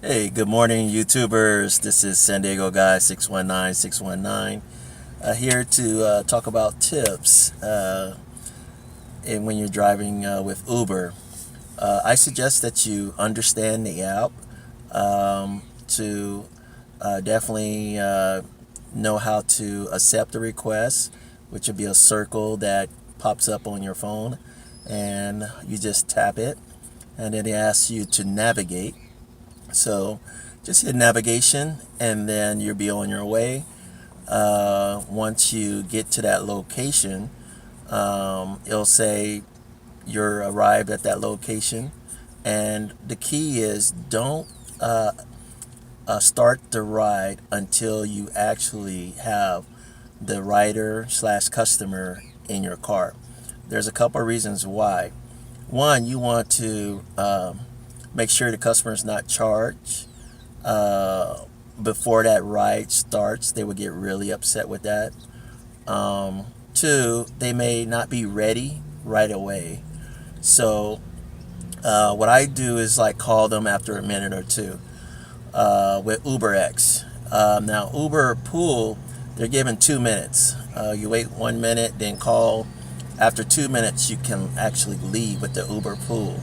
Hey, good morning, YouTubers. This is San Diego Guy 619619 here to talk about tips and when you're driving with Uber. I suggest that you understand the app to definitely know how to accept a request, which would be a circle that pops up on your phone, and you just tap it, and then it asks you to navigate. So just hit navigation and then you'll be on your way. Once you get to that location, it'll say you're arrived at that location. And the key is don't start the ride until you actually have the rider slash customer in your car. There's a couple of reasons why. One, you want to make sure the customer is not charged before that ride starts. They would get really upset with that. Two, they may not be ready right away. So what I do is like call them after a minute or two with UberX. Now Uber Pool, they're given 2 minutes. You wait 1 minute, then call. After 2 minutes, you can actually leave with the Uber Pool,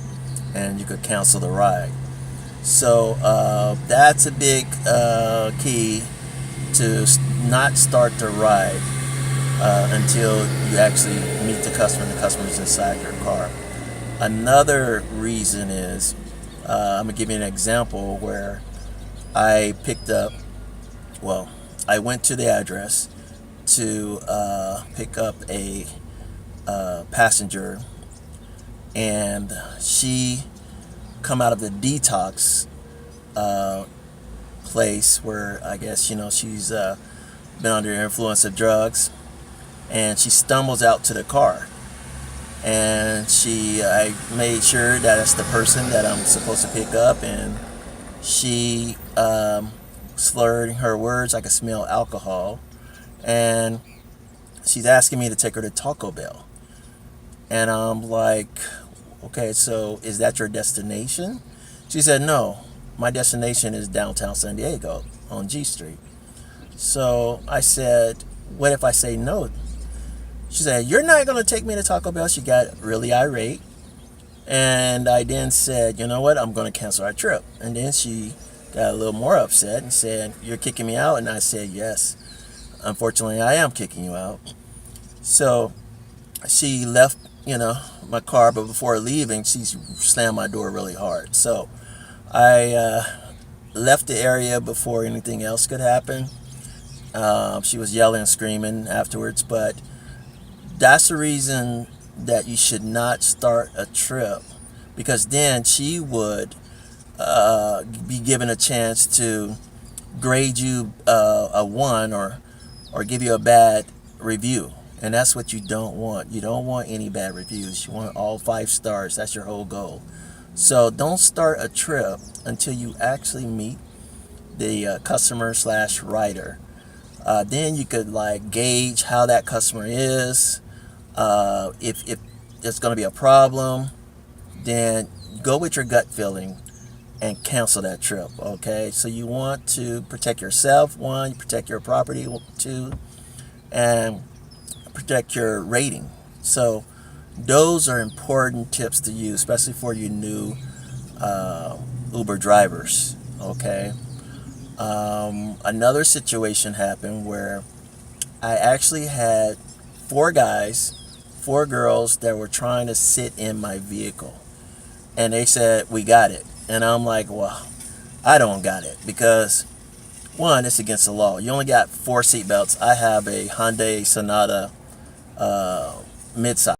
and you could cancel the ride. So that's a big key to not start the ride until you actually meet the customer and the customer's inside your car. Another reason is, I'm gonna give you an example where I went to the address to pick up a passenger, and she come out of the detox place where I guess she's been under the influence of drugs, and she stumbles out to the car, and I made sure that it's the person that I'm supposed to pick up, and she slurring her words. I could smell alcohol, and she's asking me to take her to Taco Bell. And I'm like, okay, so is that your destination? She said, no, my destination is downtown San Diego on G Street. So I said, what if I say no? She said, you're not going to take me to Taco Bell. She got really irate. And I then said, you know what, I'm going to cancel our trip. And then she got a little more upset and said, you're kicking me out? And I said, yes, unfortunately, I am kicking you out. So she left my car, but before leaving she slammed my door really hard. So I left the area before anything else could happen. She was yelling and screaming afterwards, but that's the reason that you should not start a trip, because then she would be given a chance to grade you a 1 or give you a bad review. And that's what you don't want. You don't want any bad reviews. You want all 5 stars. That's your whole goal. So don't start a trip until you actually meet the customer slash rider. Then you could like gauge how that customer is. If there's going to be a problem, then go with your gut feeling and cancel that trip. Okay, so you want to protect yourself, 1, you protect your property, 2, and protect your rating. So those are important tips to use, especially for you new Uber drivers. Okay. Another situation happened where I actually had 4 guys, 4 girls that were trying to sit in my vehicle, and they said, we got it. And I'm like, well, I don't got it, because 1, it's against the law. You only got 4 seat belts. I have a Hyundai Sonata midsize.